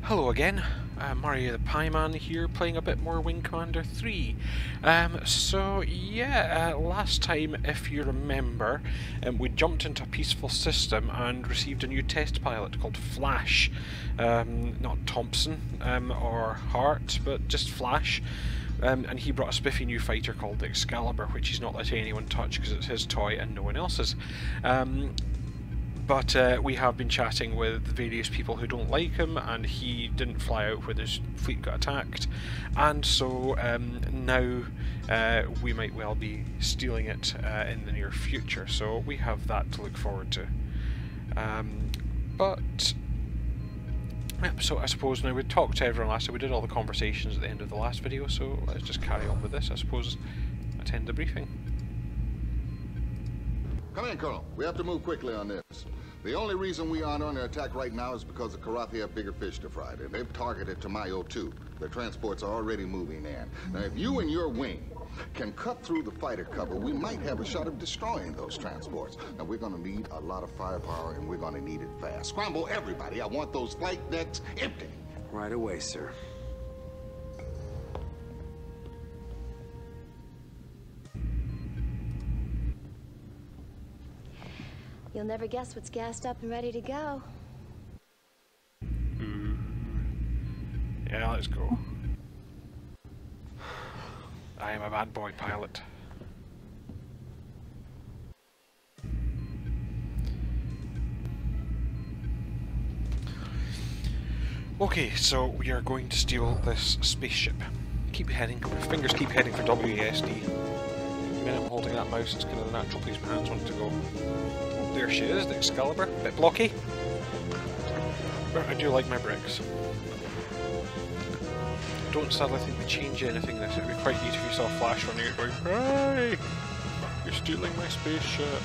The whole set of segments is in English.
Hello again, Mario the Pie Man here, playing a bit more Wing Commander 3. Last time, if you remember, we jumped into a peaceful system and received a new test pilot called Flash. Not Thompson or Hart, but just Flash. And he brought a spiffy new fighter called the Excalibur, which he's not letting anyone touch because it's his toy and no one else's. But we have been chatting with various people who don't like him, and he didn't fly out when his fleet got attacked, and so now we might well be stealing it in the near future, so we have that to look forward to. So I suppose now we talked to everyone last time, we did all the conversations at the end of the last video, so let's just carry on with this, I suppose, attend the briefing. Come in, Colonel. We have to move quickly on this. The only reason we aren't under attack right now is because the Karathi have bigger fish to fry. They've targeted Tamayo too. Their transports are already moving in. Now, if you and your wing can cut through the fighter cover, we might have a shot of destroying those transports. Now, we're going to need a lot of firepower, and we're going to need it fast. Scramble everybody. I want those flight decks empty. Right away, sir. You'll never guess what's gassed up and ready to go. Yeah, let's go. I am a bad boy pilot. Okay, so we are going to steal this spaceship. Keep heading, my fingers keep heading for WASD. The minute I'm holding that mouse, it's kind of the natural place my hands want to go. There she is, the Excalibur. Bit blocky, but I do like my bricks. Don't sadly think we change anything this. It would be quite neat if you saw Flash running it going, "Hey! You're stealing my spaceship."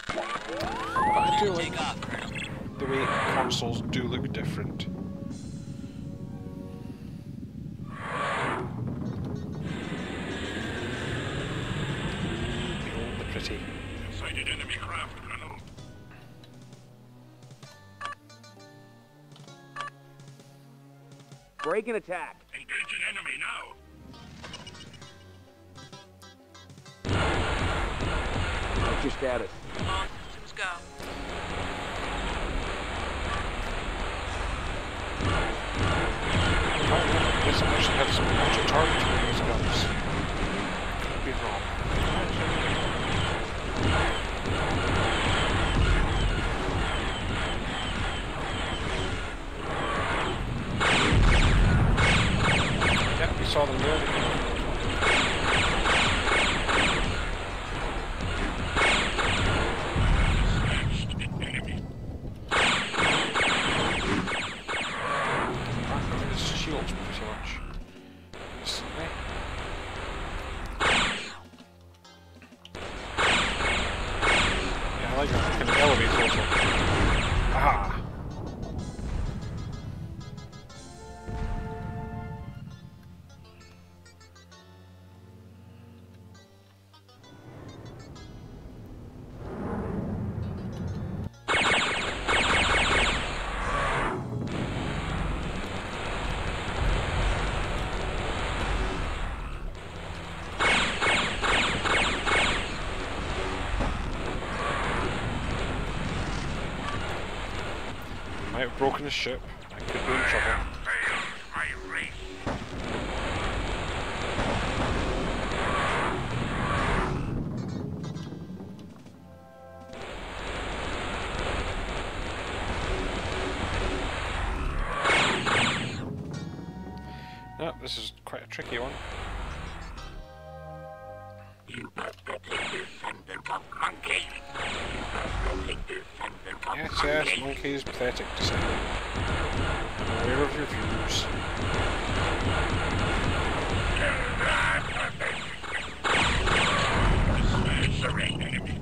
But I do like the way consoles do look different. Behold the pretty. Sighted enemy craft, Colonel. Break and attack. Engaging enemy now. What's your status? All systems go. This actually has some actual targets for these guns. Could be wrong. Yep, we saw them there. I have broken his ship. I could be in trouble. No, this is quite a tricky one. You pathetic descendant of monkeys. Yes, monkey's pathetic descendant. I'm aware of your views. Surrender, enemy.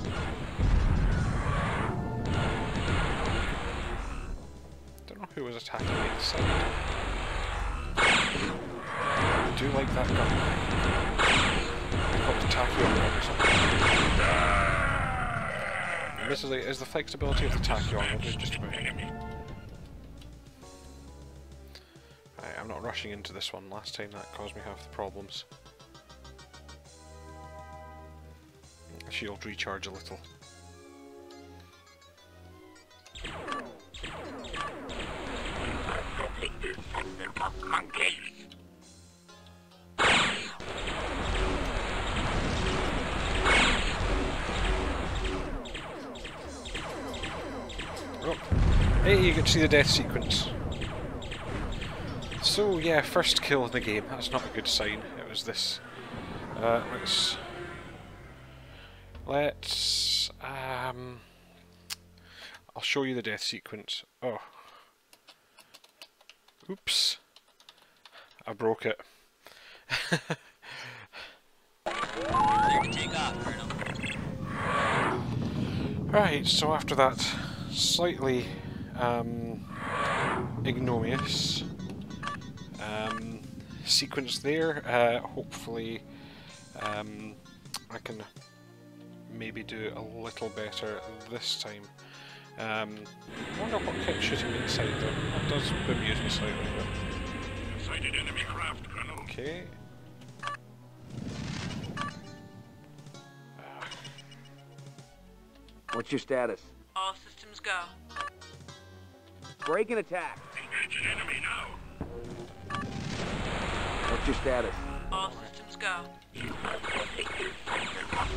Don't know who was attacking me at the side. do like that gun. It's called the Tachyon gun or something. Admittedly, it is the flexibility of the Tachyon, which is just about. Right, I'm not rushing into this one. Last time that caused me half the problems. Shield recharge a little. Oh. Hey, you get to see the death sequence. So yeah, first kill in the game. That's not a good sign. It was this. Let's I'll show you the death sequence. Oh. Oops. I broke it. Right, so after that slightly ignominious sequence there, hopefully I can maybe do a little better this time. I wonder what kept shooting me inside though. That does amuse me slightly, but... Sighted enemy craft, Colonel. Okay. What's your status? All systems go. Break and attack. Engage an enemy now. What's your status? All systems go.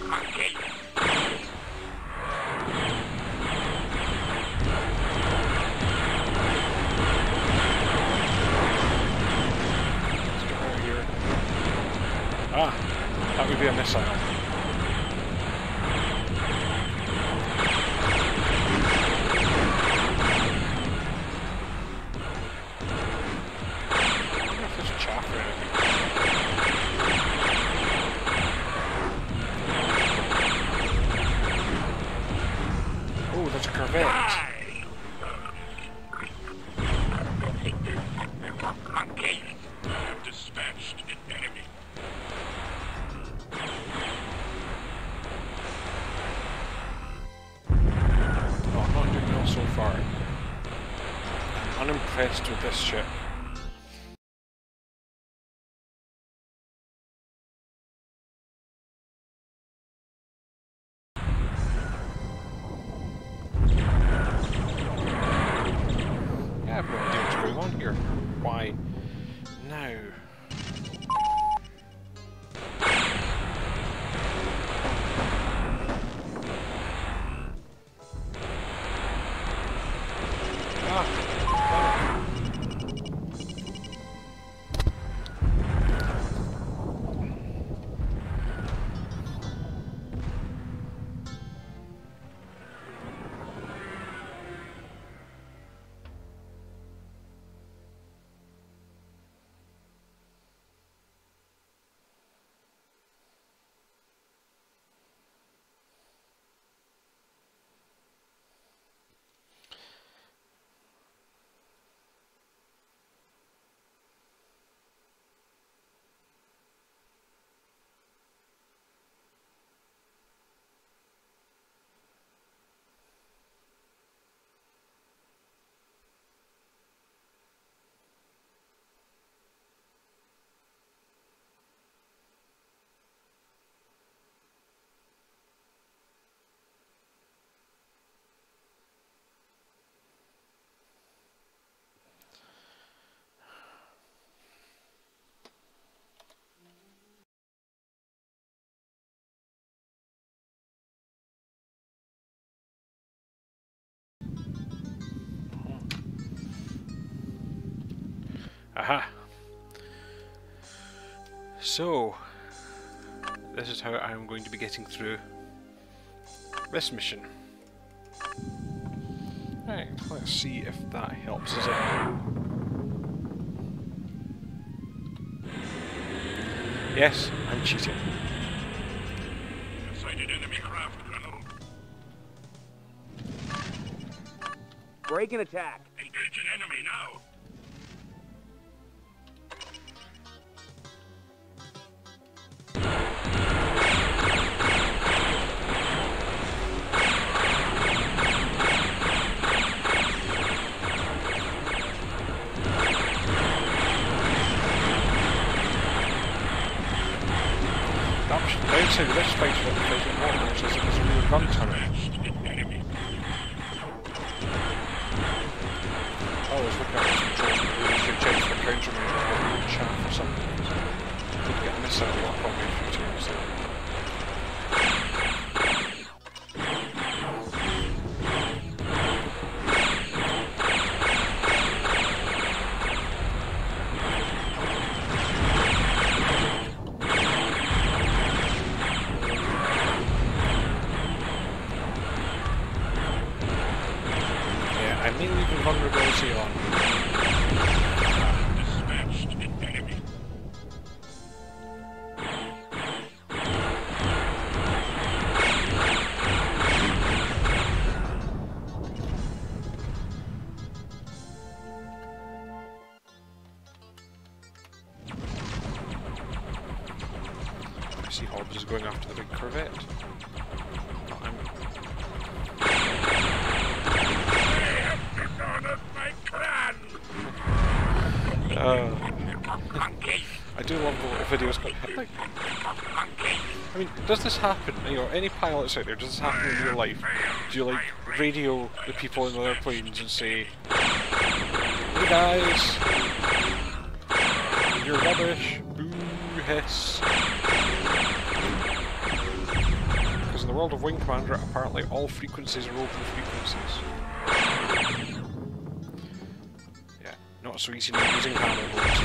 Monkey. Ah, that would be a missile. I wonder if there's chaff or anything. Oh, there's a corvette. Monkey. I have dispatched an enemy. Oh, I'm not doing well so far. I'm unimpressed with this ship. Yeah, I have no idea what's going on here. Why now? Aha! So, this is how I'm going to be getting through this mission. Right, let's see if that helps us out. Yes, I'm cheating. Sighted enemy craft, Colonel. Break and attack. Engage an enemy now. thing with this fighter that we're fighting water is that there's a real gun turret. I always look at those controls and really should check for countermeasures or chaff or something. Did get a missile lock on me a few times there. Vulnerability on. I see Hobbs is going after the big corvette. I do love the little videos. Like, I mean, does this happen? You know, any pilots out there, does this happen in real life? Do you like radio the people in other planes and say, "Hey guys, you're rubbish, boo, hiss"? Because in the world of Wing Commander, apparently all frequencies are open frequencies. Yeah, not so easy now using Hamil modes.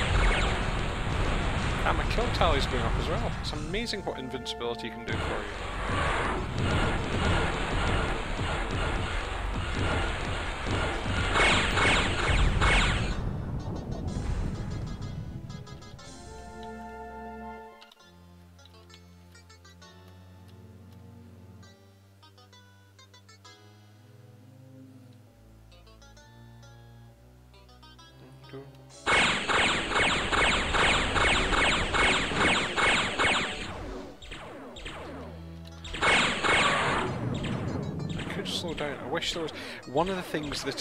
And my kill tally's going up as well. It's amazing what invincibility can do for you. Down. I wish there was one of the things that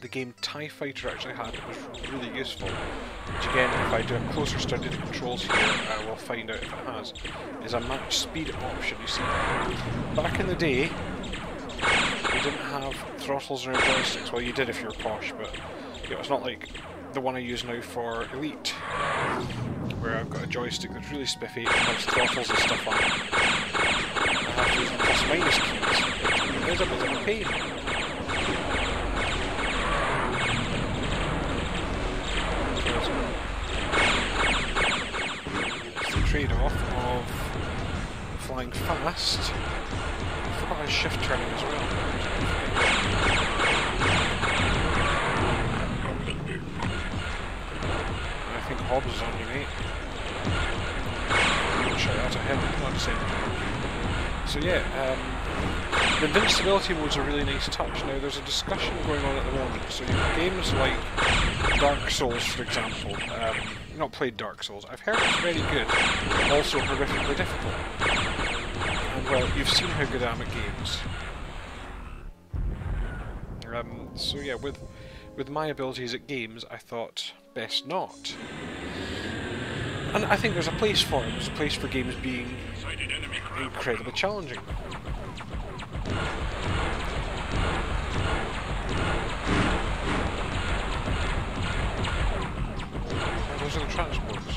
the game TIE Fighter actually had that was really useful, which again, if I do a closer study of the controls here, I will find out if it has, is a match speed option. You see, back in the day, we didn't have throttles or joysticks. Well, you did if you were posh, but you know, it's not like the one I use now for Elite, where I've got a joystick that's really spiffy, it has throttles and stuff on it. I have to use the plus minus keys. It's a bit of a pain. It's the trade-off of flying fast. I forgot his shift turning as well. I think Hobbs is on you, mate. Shout out to him, not the same. So yeah, the invincibility mode's a really nice touch. Now there's a discussion going on at the moment, so you have games like Dark Souls, for example. Not played Dark Souls. I've heard it's very good, also horrifically difficult. And well, you've seen how good I am at games. So yeah, with my abilities at games, I thought best not. And I think there's a place for it. There's a place for games being incredibly challenging. Oh, those are the transports.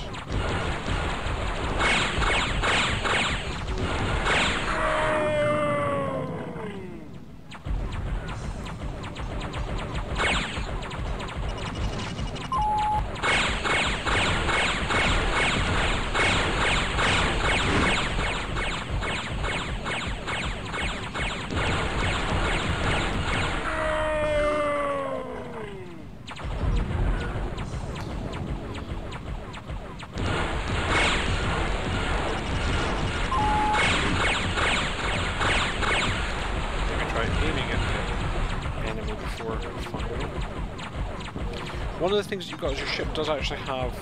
One of the things that you've got is your ship does actually have,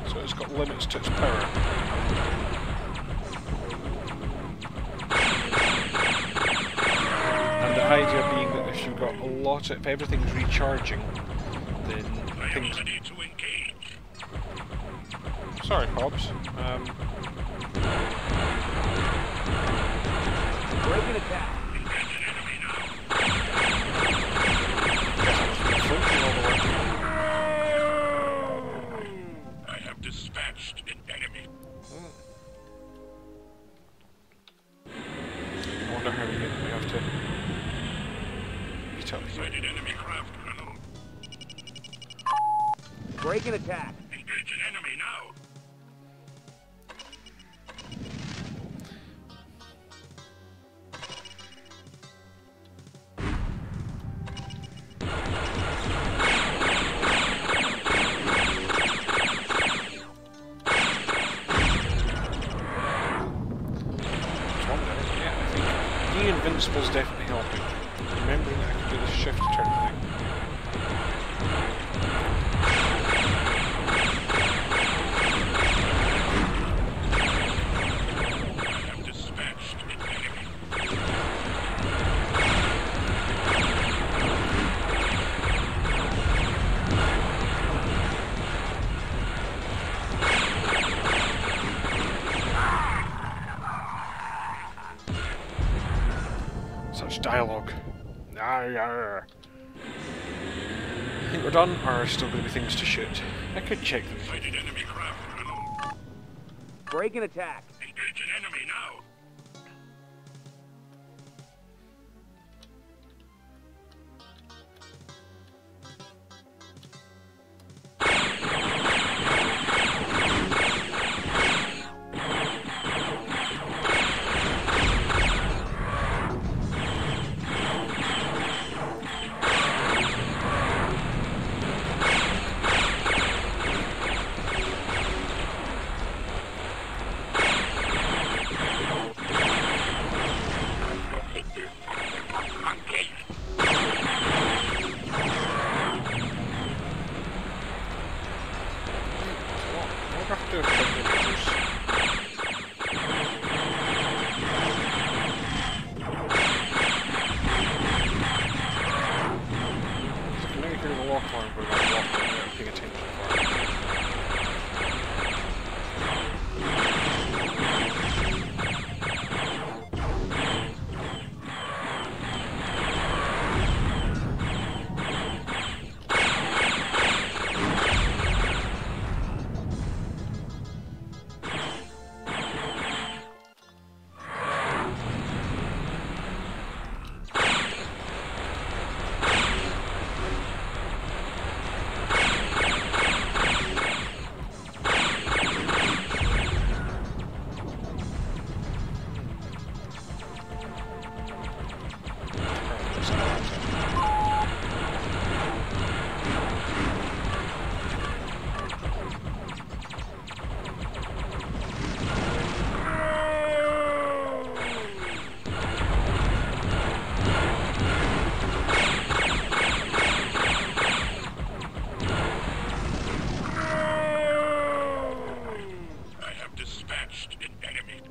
so it's got limits to its power. And the idea being that if you've got a lot of, if everything's recharging, then things... Sorry, Hobbs. Breaking attack. I have dispatched an enemy. I wonder how many we have to beat up here. Sighted enemy craft, Colonel. Breaking attack. Engage an enemy now. Invincible's definitely helping. Remembering that I can do this shift turn thing. I have dispatched an enemy. Such dialogue. I think we're done, or are still going to be things to shoot? I could check them. Sighted enemy craft, Colonel. Breaking attack. Engage an enemy now.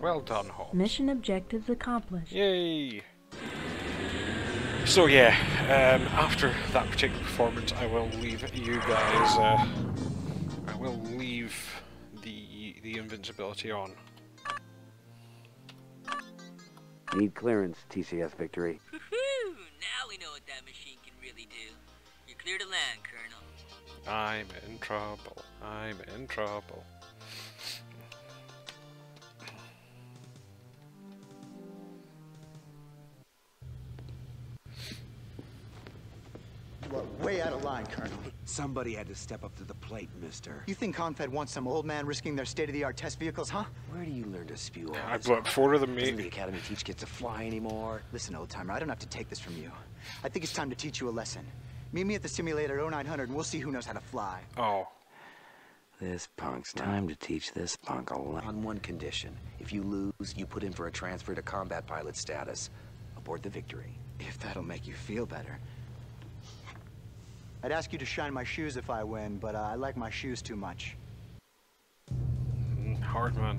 Well done, Hobbs. Mission objectives accomplished. Yay! So yeah, after that particular performance, I will leave you guys. I will leave the invincibility on. Need clearance, TCS Victory. Woohoo! Now we know what that machine can really do. You're clear to land, Colonel. I'm in trouble. I'm in trouble. You are way out of line, Colonel. Somebody had to step up to the plate, mister. You think Confed wants some old man risking their state-of-the-art test vehicles, huh? Where do you learn to spew all I this? blew up 4 of them, Doesn't mate. the Academy teach kids to fly anymore? Listen, old-timer, I don't have to take this from you. I think it's time to teach you a lesson. Meet me at the simulator at 0900 and we'll see who knows how to fly. Oh. This punk's time to teach this punk a lot. On one condition. If you lose, you put in for a transfer to combat pilot status. Aboard the Victory. If that'll make you feel better. I'd ask you to shine my shoes if I win, but I like my shoes too much. Hard, man.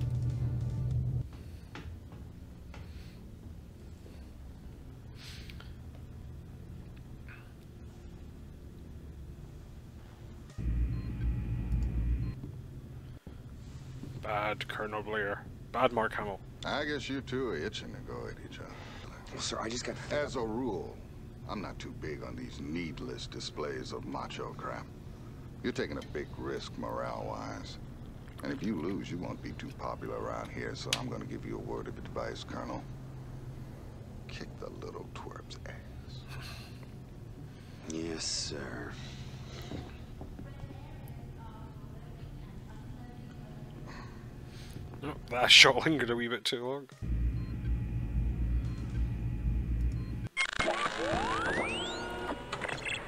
Bad Colonel Blair. Bad Mark Hamill. I guess you two are itching to go at each other. Well, sir, I just got... As a rule, I'm not too big on these needless displays of macho crap. You're taking a big risk morale-wise. And if you lose, you won't be too popular around here, so I'm gonna give you a word of advice, Colonel. Kick the little twerp's ass. Yes, sir. Oh, that shot lingered a wee bit too long.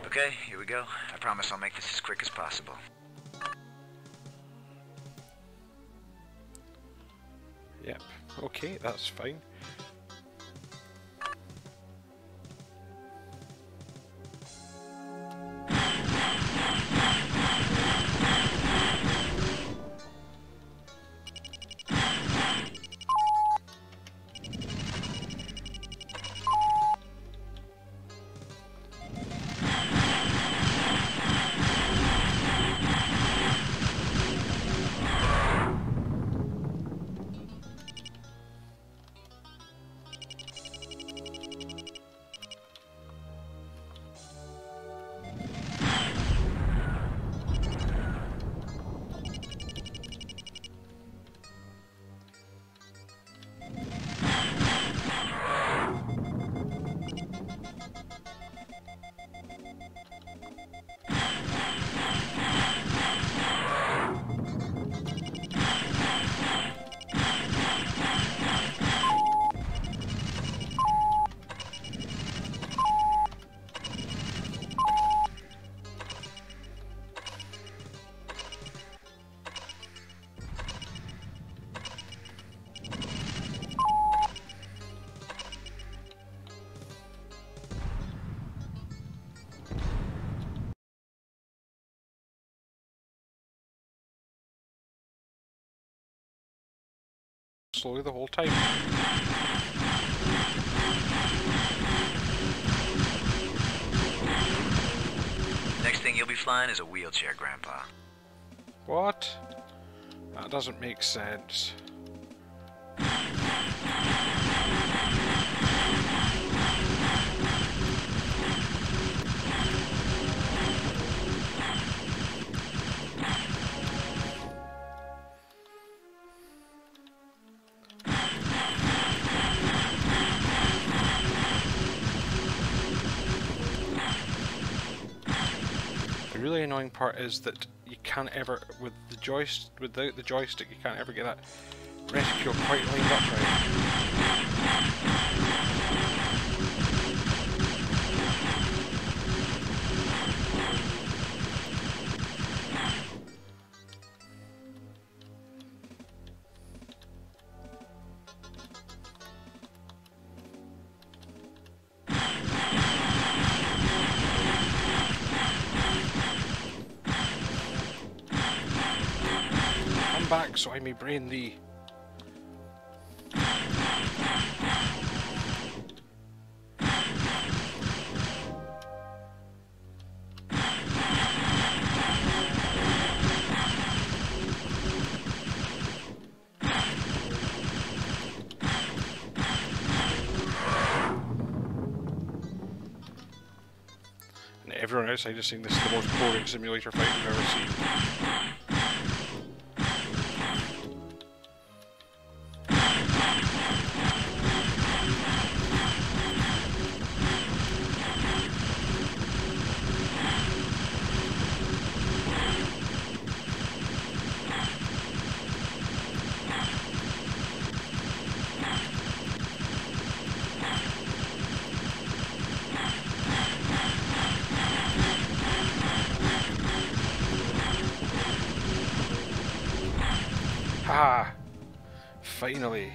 Okay, here we go. I promise I'll make this as quick as possible. Yep, okay, that's fine. Slowly the whole time. Next thing you'll be flying is a wheelchair, Grandpa. What? That doesn't make sense. The really annoying part is that you can't ever, without the joystick, you can't ever get that reticule quite lined up right. Back so I may brain thee. And everyone outside is saying this is the most boring simulator fight we've ever seen. Ah, finally.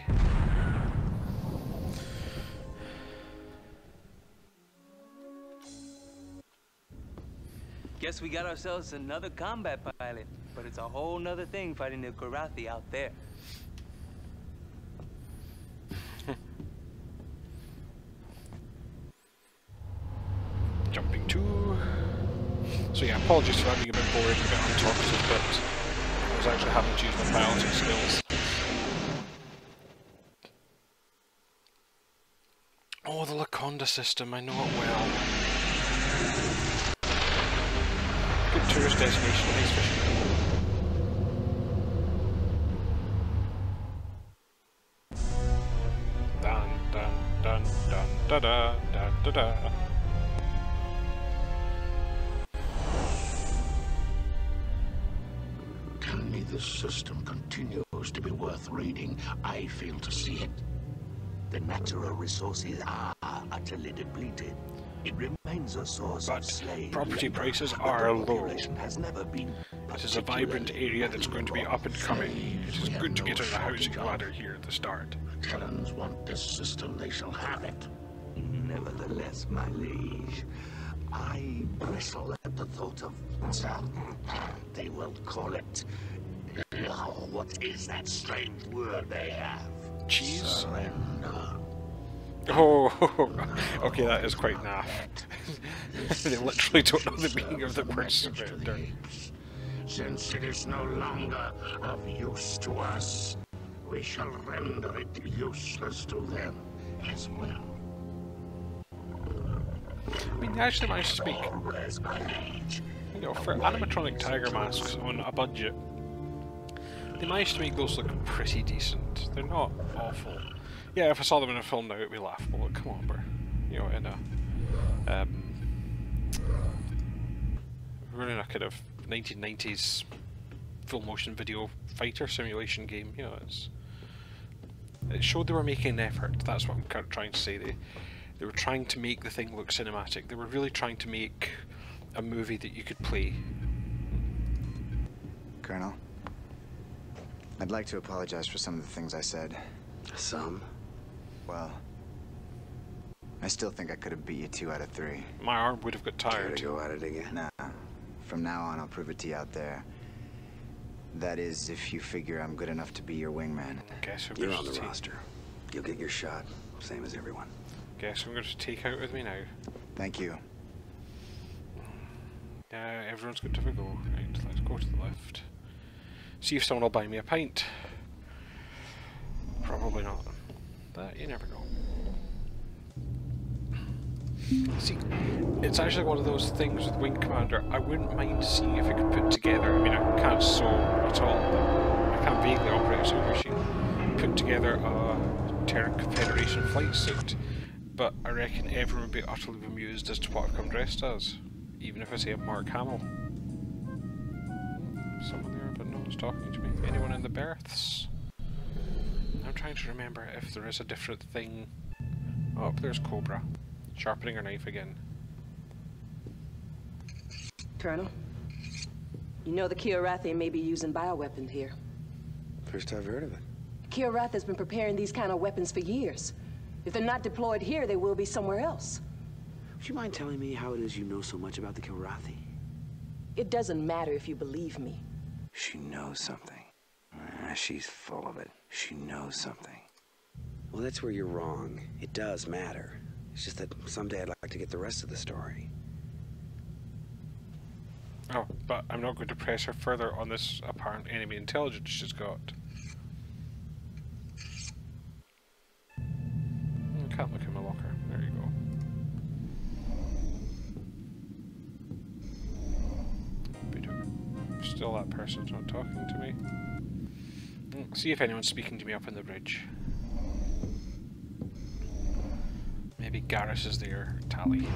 Guess we got ourselves another combat pilot, but it's a whole nother thing fighting the Karathi out there. Jumping to. So yeah, apologies for that being a bit boring, a bit untalkative, but I was actually having to use my piloting skills. Oh, the system, I know it well. Good tourist destination, nice fishing. Dun dun dun dun da da da da da. Tell me this system continues to be worth reading. I fail to see it. The natural resources are utterly depleted. It remains a source of slave property labor, prices but are the low. population has never been This is a vibrant area that's going to be up and coming. It is good to get on the housing ladder here at the start. Terrans want this system, they shall have it. Nevertheless, my liege, I bristle at the thought of they will call it. Oh, what is that strange word they have? Cheese? Surrender. Oh, okay, that is quite naff. They literally don't know the meaning of the word surrender. Since it is no longer of use to us, we shall render it useless to them as well. I mean, they actually managed to speak. You know, for animatronic tiger masks on a budget, they managed to make those look pretty decent. They're not awful. Yeah, if I saw them in a film now, it'd be laughable. But come on, we're, you know, we're in a kind of 1990s full motion video fighter simulation game. You know, it showed they were making an effort. That's what I'm kind of trying to say. They were trying to make the thing look cinematic. They were really trying to make a movie that you could play. Colonel, I'd like to apologize for some of the things I said. Some? Well, I still think I could have beat you 2 out of 3. My arm would have got tired. Care to go at it again? Nah. From now on, I'll prove it to you out there. That is, if you figure I'm good enough to be your wingman. Guess You're on the roster. You'll get your shot, same as everyone. Guess I'm going to take out with me now. Thank you. Everyone's good to have a go. Right, let's go to the left. See if someone will buy me a pint. Probably not. But you never know. See, it's actually one of those things with Wing Commander. I wouldn't mind seeing if I could put together. I mean, I can't sew at all, but I can vaguely operate a sewing machine. Put together a Terran Confederation flight suit. But I reckon everyone would be utterly bemused as to what I've come dressed as. Even if I say I'm Mark Hamill. Someone there, but no one's talking to me. Anyone in the berths? I'm trying to remember if there is a different thing. Oh, there's Cobra. Sharpening her knife again. Colonel, you know the Kiorathi may be using bioweapons here. First I've heard of it. Kiorath has been preparing these kind of weapons for years. If they're not deployed here, they will be somewhere else. Would you mind telling me how it is you know so much about the Kiorathi? It doesn't matter if you believe me. She knows something. She's full of it. She knows something. Well, that's where you're wrong. It does matter. It's just that someday I'd like to get the rest of the story. Oh, but I'm not going to press her further on this apparent enemy intelligence she's got. Can't look in my locker. There you go. Still that person's not talking to me. See if anyone's speaking to me up on the bridge. Maybe Garrus is there, Tally.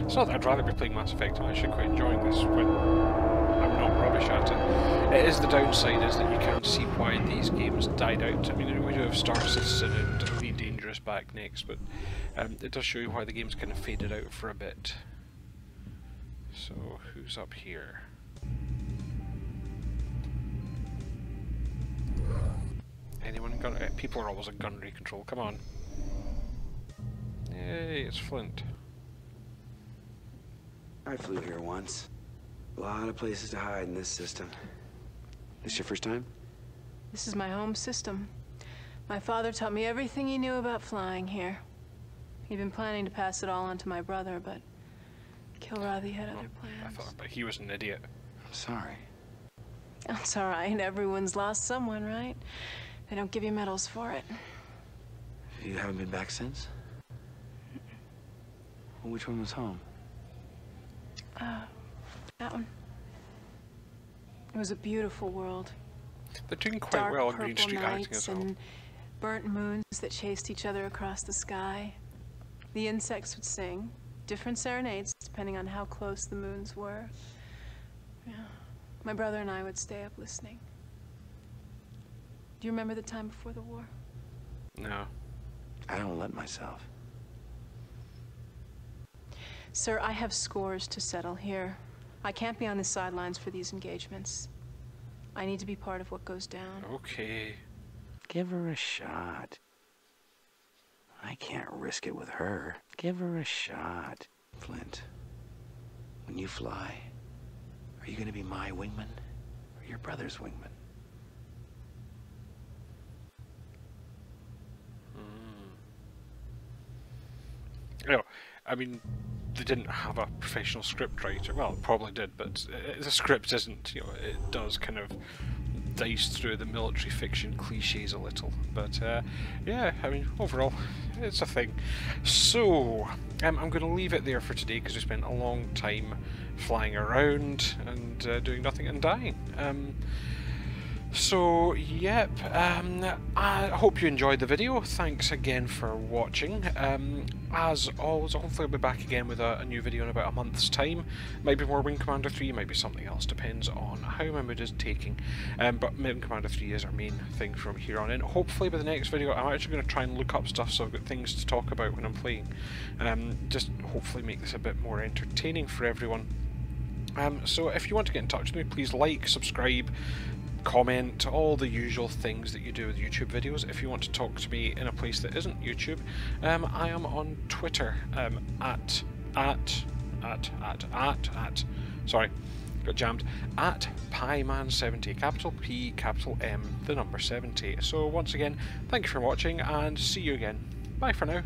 It's not that I'd rather be playing Mass Effect, I'm actually quite enjoying this when I'm not rubbish at it. It is the downside is that you can't see why these games died out. I mean, we do have Star Citizen and Elite Dangerous back next, but it does show you why the game's kind of faded out for a bit. So, who's up here? Anyone gun? People are always at gunnery control, come on. Yay, it's Flint. I flew here once. A lot of places to hide in this system. This your first time? This is my home system. My father taught me everything he knew about flying here. He'd been planning to pass it all on to my brother, but Kilrathi had other plans. I thought, but he was an idiot. I'm sorry. That's all right. Everyone's lost someone, right? They don't give you medals for it. You haven't been back since? Well, which one was home? That one. It was a beautiful world. They're doing quite Dark well on Green purple Street acting nights as well. and burnt moons that chased each other across the sky. The insects would sing different serenades depending on how close the moons were. Yeah. My brother and I would stay up listening. Do you remember the time before the war? No. I don't let myself. Sir, I have scores to settle here. I can't be on the sidelines for these engagements. I need to be part of what goes down. Okay. Give her a shot. I can't risk it with her. Give her a shot. Flint, when you fly, are you gonna be my wingman or your brother's wingman? You know, I mean, they didn't have a professional script writer. Well, it probably did, but the script isn't, you know, it does kind of dice through the military fiction cliches a little. But yeah, I mean, overall, it's a thing. So, I'm going to leave it there for today because we spent a long time flying around and doing nothing and dying. So, yep, I hope you enjoyed the video. Thanks again for watching. As always, hopefully I'll be back again with a new video in about a month's time. Might be more Wing Commander 3, might be something else, depends on how my mood is taking. But Wing Commander 3 is our main thing from here on in. Hopefully by the next video I'm actually going to try and look up stuff so I've got things to talk about when I'm playing. Just hopefully make this a bit more entertaining for everyone. So if you want to get in touch with me, please like, subscribe, comment, all the usual things that you do with YouTube videos. If you want to talk to me in a place that isn't YouTube, I am on Twitter sorry, got jammed, at Pieman70, capital P, capital M, the number 70. So once again, thank you for watching and see you again. Bye for now.